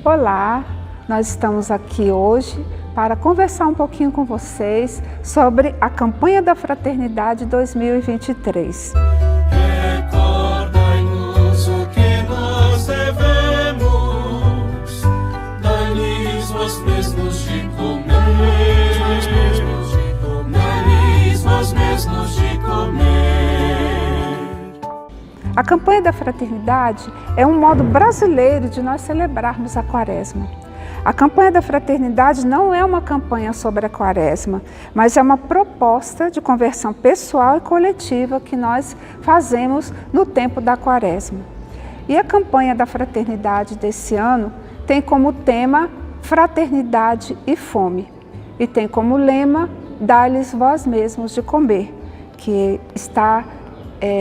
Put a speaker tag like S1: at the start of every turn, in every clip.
S1: Olá, nós estamos aqui hoje para conversar um pouquinho com vocês sobre a campanha da Fraternidade 2023.
S2: Recordai-nos o que nós devemos, dai-lhes vós mesmos de comer, dai-lhes vós mesmos de comer.
S1: A campanha da Fraternidade é um modo brasileiro de nós celebrarmos a Quaresma. A campanha da Fraternidade não é uma campanha sobre a Quaresma, mas é uma proposta de conversão pessoal e coletiva que nós fazemos no tempo da Quaresma. E a campanha da Fraternidade desse ano tem como tema Fraternidade e Fome. E tem como lema, dai-lhes vós mesmos de comer, que está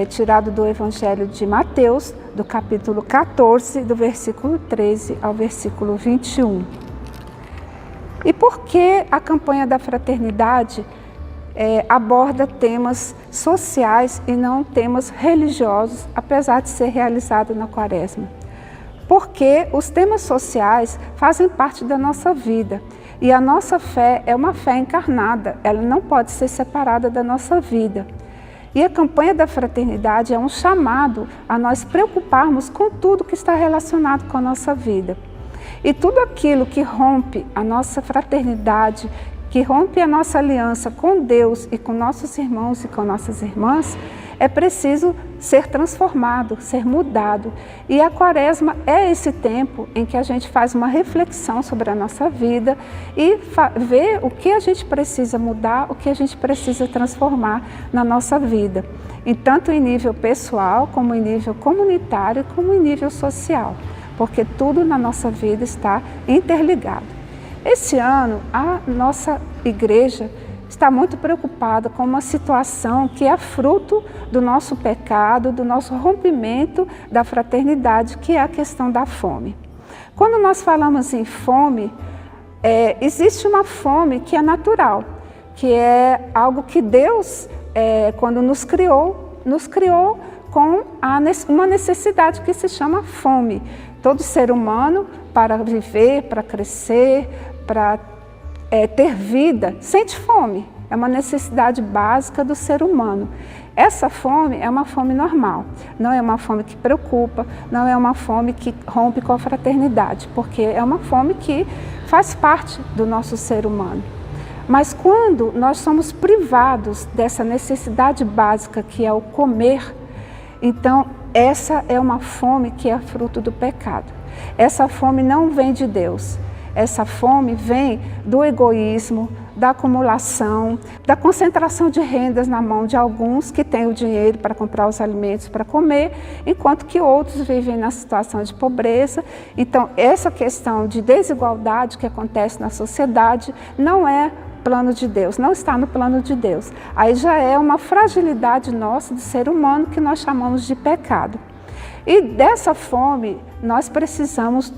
S1: tirado do Evangelho de Mateus, do capítulo 14, do versículo 13 ao versículo 21. E por que a campanha da Fraternidade aborda temas sociais e não temas religiosos, apesar de ser realizado na Quaresma? Porque os temas sociais fazem parte da nossa vida e a nossa fé é uma fé encarnada, ela não pode ser separada da nossa vida. E a campanha da Fraternidade é um chamado a nós preocuparmos com tudo que está relacionado com a nossa vida. E tudo aquilo que rompe a nossa fraternidade, que rompe a nossa aliança com Deus e com nossos irmãos e com nossas irmãs, é preciso ser transformado, ser mudado. E a Quaresma é esse tempo em que a gente faz uma reflexão sobre a nossa vida e vê o que a gente precisa mudar, o que a gente precisa transformar na nossa vida. E tanto em nível pessoal, como em nível comunitário, como em nível social. Porque tudo na nossa vida está interligado. Esse ano, a nossa igreja está muito preocupada com uma situação que é fruto do nosso pecado, do nosso rompimento da fraternidade, que é a questão da fome. Quando nós falamos em fome, existe uma fome que é natural, que é algo que Deus, quando nos criou com uma necessidade que se chama fome. Todo ser humano, para viver, para crescer, para ter vida, sente fome. É uma necessidade básica do ser humano. Essa fome é uma fome normal, não é uma fome que preocupa, não é uma fome que rompe com a fraternidade, porque é uma fome que faz parte do nosso ser humano. Mas quando nós somos privados dessa necessidade básica que é o comer, então essa é uma fome que é fruto do pecado. Essa fome não vem de Deus. Essa fome vem do egoísmo, da acumulação, da concentração de rendas na mão de alguns que têm o dinheiro para comprar os alimentos para comer, enquanto que outros vivem na situação de pobreza. Então, essa questão de desigualdade que acontece na sociedade não é plano de Deus, não está no plano de Deus. Aí já é uma fragilidade nossa do ser humano que nós chamamos de pecado. E dessa fome nós precisamos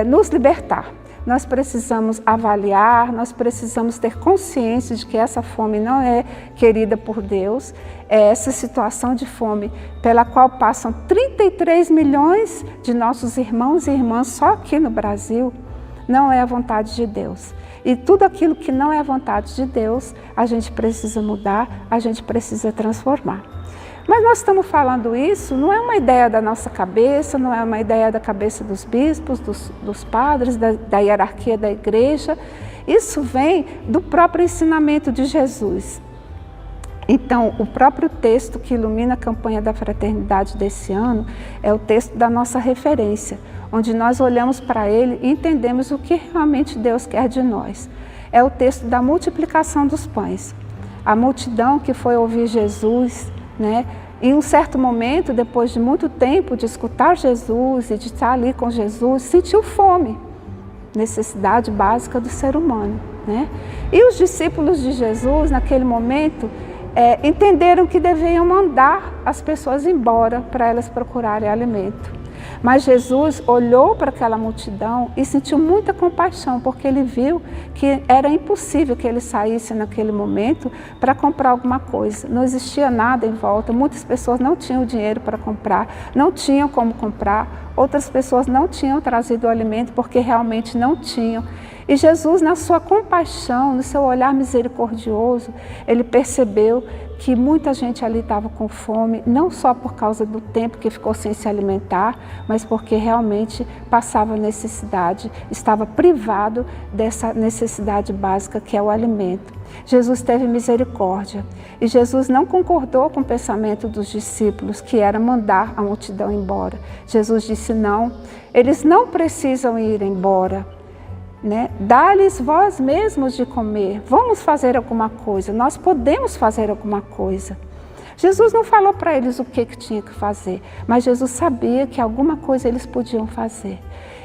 S1: nos libertar. Nós precisamos avaliar, nós precisamos ter consciência de que essa fome não é querida por Deus. Essa situação de fome pela qual passam 33 milhões de nossos irmãos e irmãs só aqui no Brasil, não é a vontade de Deus. E tudo aquilo que não é a vontade de Deus, a gente precisa mudar, a gente precisa transformar. Mas nós estamos falando isso, não é uma ideia da nossa cabeça, não é uma ideia da cabeça dos bispos, dos padres, da hierarquia da igreja. Isso vem do próprio ensinamento de Jesus. Então, o próprio texto que ilumina a campanha da Fraternidade desse ano é o texto da nossa referência, onde nós olhamos para ele e entendemos o que realmente Deus quer de nós. É o texto da multiplicação dos pães. A multidão que foi ouvir Jesus, em um certo momento, depois de muito tempo de escutar Jesus e de estar ali com Jesus, sentiu fome, necessidade básica do ser humano. E os discípulos de Jesus, naquele momento, entenderam que deveriam mandar as pessoas embora para elas procurarem alimento. Mas Jesus olhou para aquela multidão e sentiu muita compaixão, porque ele viu que era impossível que ele saísse naquele momento para comprar alguma coisa. Não existia nada em volta, muitas pessoas não tinham dinheiro para comprar, não tinham como comprar, outras pessoas não tinham trazido o alimento porque realmente não tinham. E Jesus, na sua compaixão, no seu olhar misericordioso, ele percebeu que muita gente ali estava com fome, não só por causa do tempo que ficou sem se alimentar, mas porque realmente passava necessidade, estava privado dessa necessidade básica que é o alimento. Jesus teve misericórdia e Jesus não concordou com o pensamento dos discípulos, que era mandar a multidão embora. Jesus disse não, eles não precisam ir embora. Dá-lhes vós mesmos de comer, vamos fazer alguma coisa, nós podemos fazer alguma coisa. Jesus não falou para eles o que tinha que fazer, mas Jesus sabia que alguma coisa eles podiam fazer.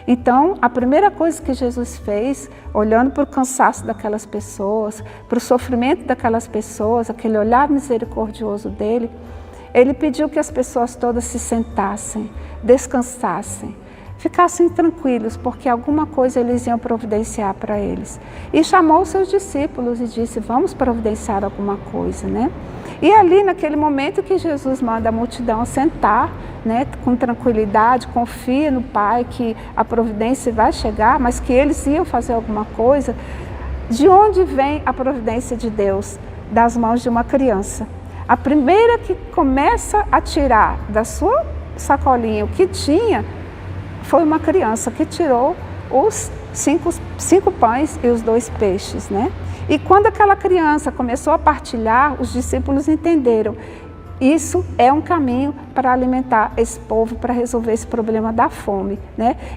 S1: Então, a primeira coisa que Jesus fez, olhando para o cansaço daquelas pessoas, para o sofrimento daquelas pessoas, aquele olhar misericordioso dele, ele pediu que as pessoas todas se sentassem, descansassem, ficassem tranquilos, porque alguma coisa eles iam providenciar para eles. E chamou os seus discípulos e disse, vamos providenciar alguma coisa, E ali, naquele momento que Jesus manda a multidão sentar, com tranquilidade, confia no Pai que a providência vai chegar, mas que eles iam fazer alguma coisa. De onde vem a providência de Deus? Das mãos de uma criança. A primeira que começa a tirar da sua sacolinha o que tinha, foi uma criança que tirou os cinco pães e os 2 peixes, E quando aquela criança começou a partilhar, os discípulos entenderam, isso é um caminho para alimentar esse povo, para resolver esse problema da fome,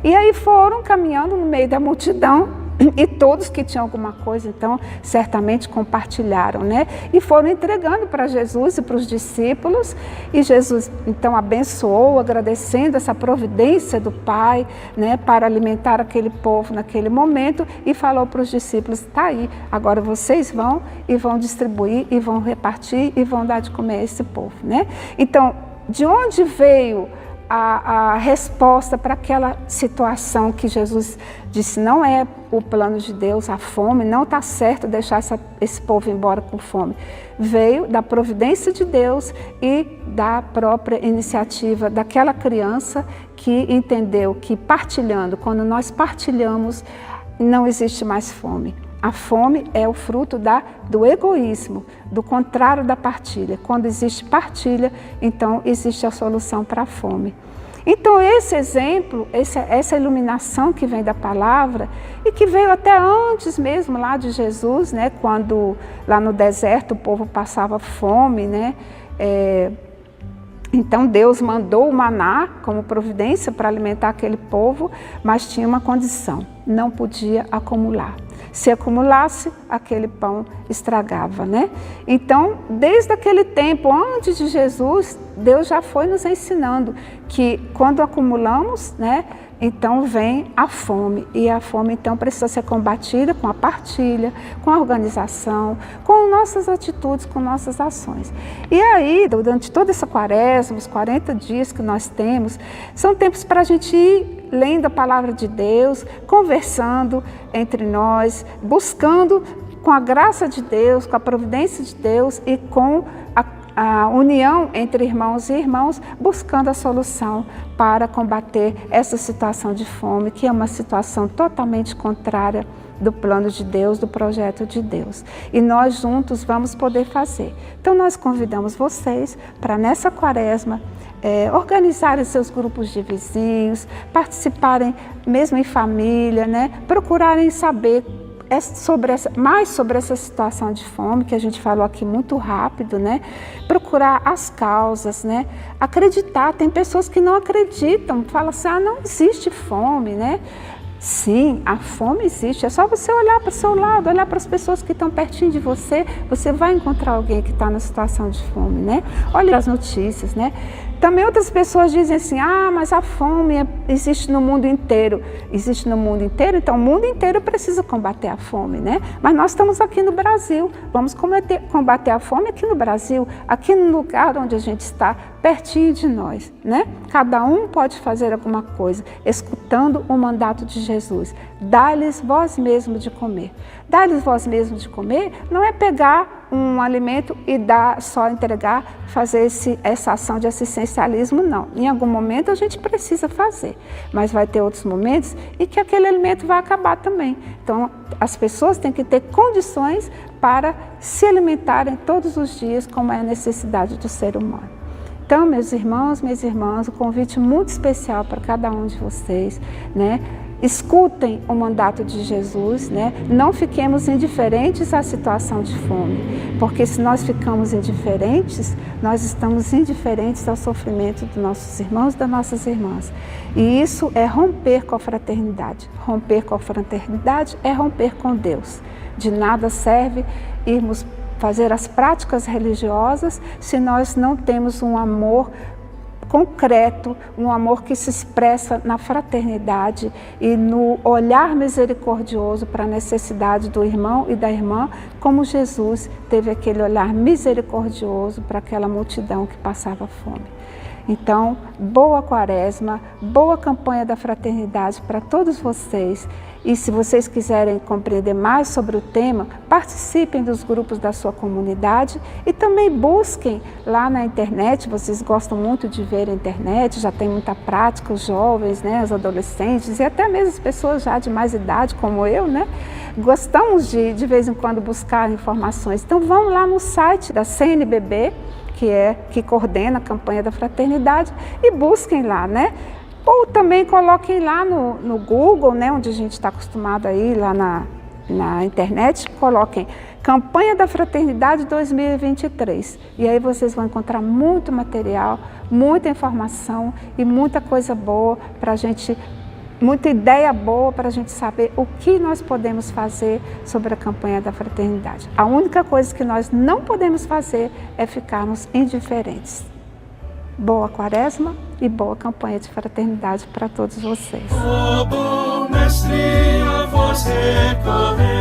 S1: E aí foram caminhando no meio da multidão, e todos que tinham alguma coisa, então, certamente compartilharam, E foram entregando para Jesus e para os discípulos, e Jesus, então, abençoou, agradecendo essa providência do Pai, para alimentar aquele povo naquele momento, e falou para os discípulos, está aí, agora vocês vão e vão distribuir, e vão repartir, e vão dar de comer a esse povo, Então, de onde veio a resposta para aquela situação que Jesus disse, não é o plano de Deus, a fome, não está certo deixar esse povo embora com fome. Veio da providência de Deus e da própria iniciativa daquela criança que entendeu que partilhando, quando nós partilhamos, não existe mais fome. A fome é o fruto do egoísmo, do contrário da partilha. Quando existe partilha, então existe a solução para a fome. Então esse exemplo, essa iluminação que vem da palavra e que veio até antes mesmo lá de Jesus, quando lá no deserto o povo passava fome, Então Deus mandou o maná como providência para alimentar aquele povo, mas tinha uma condição, não podia acumular. Se acumulasse, aquele pão estragava, Então, desde aquele tempo, antes de Jesus, Deus já foi nos ensinando que quando acumulamos, então vem a fome. E a fome, então, precisa ser combatida com a partilha, com a organização, com nossas atitudes, com nossas ações. E aí, durante toda essa quaresma, os 40 dias que nós temos, são tempos para a gente ir lendo a palavra de Deus, conversando entre nós, buscando com a graça de Deus, com a providência de Deus e com a união entre irmãos e irmãos, buscando a solução para combater essa situação de fome, que é uma situação totalmente contrária do plano de Deus, do projeto de Deus. E nós juntos vamos poder fazer. Então nós convidamos vocês para nessa quaresma, organizarem seus grupos de vizinhos, participarem mesmo em família, procurarem saber mais sobre essa situação de fome, que a gente falou aqui muito rápido, procurar as causas, acreditar. Tem pessoas que não acreditam, falam assim, não existe fome, Sim, a fome existe, é só você olhar para o seu lado, olhar para as pessoas que estão pertinho de você, você vai encontrar alguém que está na situação de fome, Olha as notícias, Também outras pessoas dizem assim, mas a fome existe no mundo inteiro. Existe no mundo inteiro, então o mundo inteiro precisa combater a fome, né? Mas nós estamos aqui no Brasil, vamos combater a fome aqui no Brasil, aqui no lugar onde a gente está, pertinho de nós, né? Cada um pode fazer alguma coisa, escutando o mandato de Jesus. Dá-lhes vós mesmo de comer. Dá-lhes vós mesmo de comer não é pegar um alimento e só entregar, fazer essa ação de assistencialismo, não. Em algum momento a gente precisa fazer, mas vai ter outros momentos em que aquele alimento vai acabar também. Então, as pessoas têm que ter condições para se alimentarem todos os dias, como é a necessidade do ser humano. Então, meus irmãos, minhas irmãs, um convite muito especial para cada um de vocês, né? Escutem o mandato de Jesus, né? Não fiquemos indiferentes à situação de fome, porque se nós ficamos indiferentes, nós estamos indiferentes ao sofrimento dos nossos irmãos e das nossas irmãs. E isso é romper com a fraternidade. Romper com a fraternidade é romper com Deus. De nada serve irmos fazer as práticas religiosas se nós não temos um amor concreto, um amor que se expressa na fraternidade e no olhar misericordioso para a necessidade do irmão e da irmã, como Jesus teve aquele olhar misericordioso para aquela multidão que passava fome. Então, boa Quaresma, boa campanha da fraternidade para todos vocês. E se vocês quiserem compreender mais sobre o tema, participem dos grupos da sua comunidade e também busquem lá na internet. Vocês gostam muito de ver a internet, já tem muita prática, os jovens, né, os adolescentes e até mesmo as pessoas já de mais idade, como eu, né? Gostamos de vez em quando buscar informações. Então vão lá no site da CNBB, que coordena a campanha da fraternidade, e busquem lá, né? Ou também coloquem lá no Google, né, onde a gente está acostumado a ir, lá na internet, coloquem Campanha da Fraternidade 2023. E aí vocês vão encontrar muito material, muita informação e muita coisa boa para a gente, muita ideia boa para a gente saber o que nós podemos fazer sobre a campanha da fraternidade. A única coisa que nós não podemos fazer é ficarmos indiferentes. Boa Quaresma e boa campanha de fraternidade para todos vocês.
S2: Ó bom mestre, a vós recorremos.